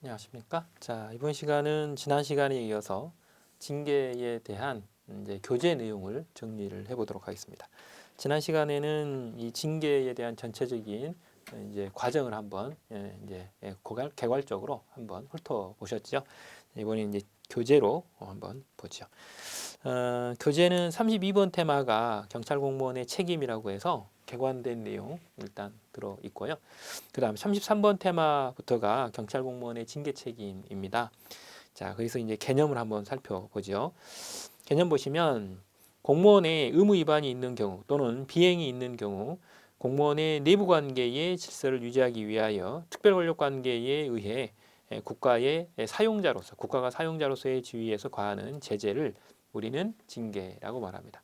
안녕하십니까? 자, 이번 시간은 지난 시간에 이어서 징계에 대한 이제 교재 내용을 정리를 해보도록 하겠습니다. 지난 시간에는 이 징계에 대한 전체적인 이제 과정을 한번 개괄적으로 한번 훑어보셨죠. 이번에 이제 교재로 한번 보죠. 교재는 32번 테마가 경찰 공무원의 책임이라고 해서 개관된 내용 일단 들어 있고요. 그 다음 33번 테마부터가 경찰 공무원의 징계 책임입니다. 자, 그래서 이제 개념을 한번 살펴보죠. 개념 보시면 공무원의 의무 위반이 있는 경우 또는 비행이 있는 경우 공무원의 내부 관계의 질서를 유지하기 위하여 특별 권력 관계에 의해 국가의 사용자로서 국가가 사용자로서의 지위에서 과하는 제재를 우리는 징계라고 말합니다.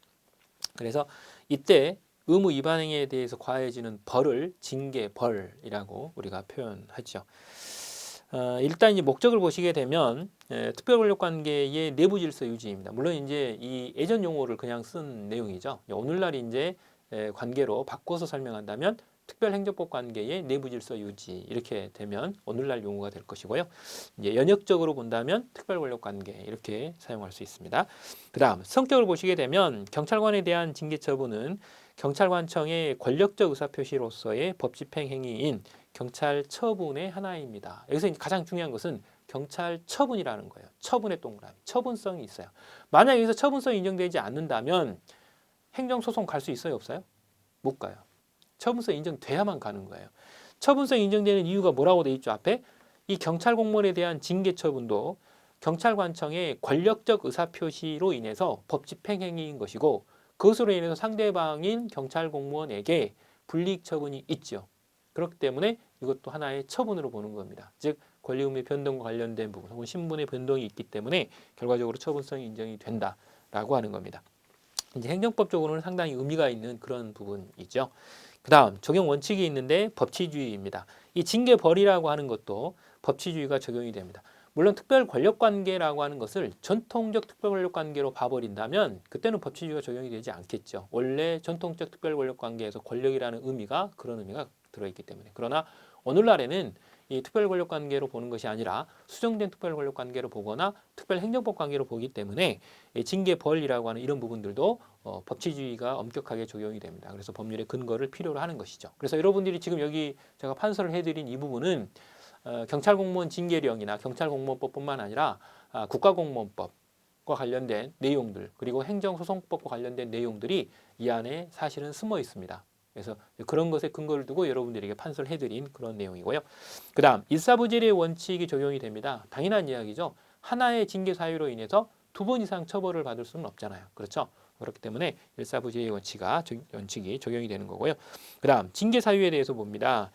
그래서 이때 의무 위반 행위에 대해서 과해지는 벌을 징계벌이라고 우리가 표현하죠. 일단 이제 목적을 보시게 되면 특별 권력 관계의 내부 질서 유지입니다. 물론 이제 이 예전 용어를 그냥 쓴 내용이죠. 오늘날 이제 관계로 바꿔서 설명한다면 특별행정법 관계의 내부 질서 유지 이렇게 되면 오늘날 용어가 될 것이고요. 이제 연역적으로 본다면 특별 권력 관계 이렇게 사용할 수 있습니다. 그다음 성격을 보시게 되면 경찰관에 대한 징계 처분은 경찰관청의 권력적 의사표시로서의 법 집행 행위인 경찰 처분의 하나입니다. 여기서 가장 중요한 것은 경찰 처분이라는 거예요. 처분의 동그라미, 처분성이 있어요. 만약 여기서 처분성이 인정되지 않는다면 행정소송 갈 수 있어요, 없어요? 못 가요. 처분성 인정돼야만 가는 거예요. 처분성 인정되는 이유가 뭐라고 돼 있죠? 앞에 이 경찰 공무원에 대한 징계 처분도 경찰관청의 권력적 의사표시로 인해서 법 집행 행위인 것이고 그것으로 인해서 상대방인 경찰 공무원에게 불이익 처분이 있죠. 그렇기 때문에 이것도 하나의 처분으로 보는 겁니다. 즉 권리 의무 변동과 관련된 부분 혹은 신분의 변동이 있기 때문에 결과적으로 처분성이 인정이 된다라고 하는 겁니다. 이제 행정법적으로는 상당히 의미가 있는 그런 부분이죠. 그 다음 적용 원칙이 있는데 법치주의입니다. 이 징계벌이라고 하는 것도 법치주의가 적용이 됩니다. 물론 특별 권력 관계라고 하는 것을 전통적 특별 권력 관계로 봐버린다면 그때는 법치주의가 적용이 되지 않겠죠. 원래 전통적 특별 권력 관계에서 권력이라는 의미가 그런 의미가 들어있기 때문에. 그러나 오늘날에는 이 특별 권력 관계로 보는 것이 아니라 수정된 특별 권력 관계로 보거나 특별 행정법 관계로 보기 때문에 징계벌이라고 하는 이런 부분들도 법치주의가 엄격하게 적용이 됩니다. 그래서 법률의 근거를 필요로 하는 것이죠. 그래서 여러분들이 지금 여기 제가 판서를 해드린 이 부분은 경찰공무원 징계령이나 경찰공무원법뿐만 아니라 국가공무원법과 관련된 내용들 그리고 행정소송법과 관련된 내용들이 이 안에 사실은 숨어 있습니다. 그래서 그런 것에 근거를 두고 여러분들에게 판서를 해드린 그런 내용이고요. 그 다음 일사부재리의 원칙이 적용이 됩니다. 당연한 이야기죠. 하나의 징계 사유로 인해서 2번 이상 처벌을 받을 수는 없잖아요. 그렇죠? 그렇기 때문에 일사부재의 원칙이 적용이 되는 거고요. 그 다음 징계 사유에 대해서 봅니다.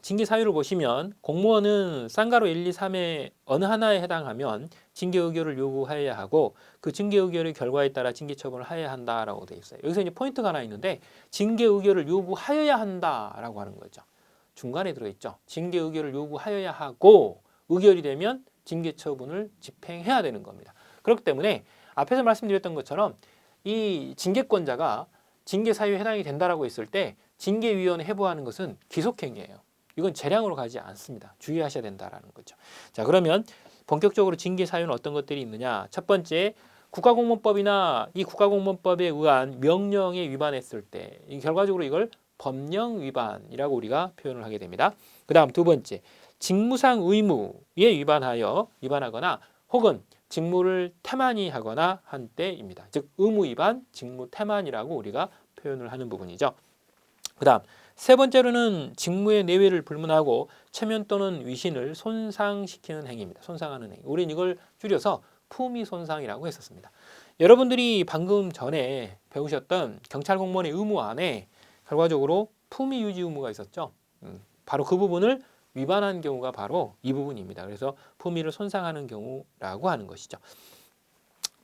징계 사유를 보시면 공무원은 쌍가로 1, 2, 3의 어느 하나에 해당하면 징계 의결을 요구해야 하고 그 징계 의결의 결과에 따라 징계 처분을 해야 한다라고 되어 있어요. 여기서 이제 포인트가 하나 있는데 징계 의결을 요구하여야 한다라고 하는 거죠. 중간에 들어있죠. 징계 의결을 요구하여야 하고 의결이 되면 징계 처분을 집행해야 되는 겁니다. 그렇기 때문에 앞에서 말씀드렸던 것처럼 이 징계권자가 징계 사유에 해당이 된다라고 했을 때 징계위원회 해부하는 것은 기속행위예요. 이건 재량으로 가지 않습니다. 주의하셔야 된다라는 거죠. 자, 그러면 본격적으로 징계 사유는 어떤 것들이 있느냐? 첫 번째, 국가공무원법이나 이 국가공무원법에 의한 명령에 위반했을 때 결과적으로 이걸 법령 위반이라고 우리가 표현을 하게 됩니다. 그 다음 두 번째, 직무상 의무에 위반하거나 혹은 직무를 태만히 하거나 한 때입니다. 즉 의무 위반, 직무 태만이라고 우리가 표현을 하는 부분이죠. 그 다음 세 번째로는 직무의 내외를 불문하고 체면 또는 위신을 손상시키는 행위입니다. 손상하는 행위. 우리는 이걸 줄여서 품위 손상이라고 했었습니다. 여러분들이 방금 전에 배우셨던 경찰 공무원의 의무 안에 결과적으로 품위 유지 의무가 있었죠. 바로 그 부분을 위반한 경우가 바로 이 부분입니다. 그래서 품위를 손상하는 경우라고 하는 것이죠.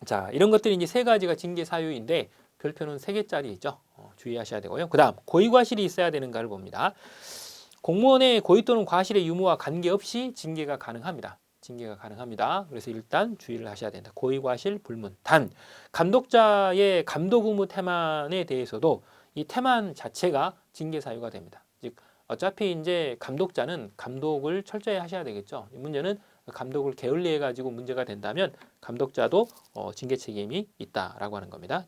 자, 이런 것들이 이제 세 가지가 징계 사유인데 별표는 3개짜리 있죠. 주의하셔야 되고요. 그 다음 고의과실이 있어야 되는가를 봅니다. 공무원의 고의 또는 과실의 유무와 관계없이 징계가 가능합니다. 징계가 가능합니다. 그래서 일단 주의를 하셔야 된다. 고의과실 불문. 단 감독자의 감독 의무 태만에 대해서도 이 태만 자체가 징계 사유가 됩니다. 즉 어차피 이제 감독자는 감독을 철저히 하셔야 되겠죠. 이 문제는 감독을 게을리해 가지고 문제가 된다면 감독자도 징계 책임이 있다라고 하는 겁니다.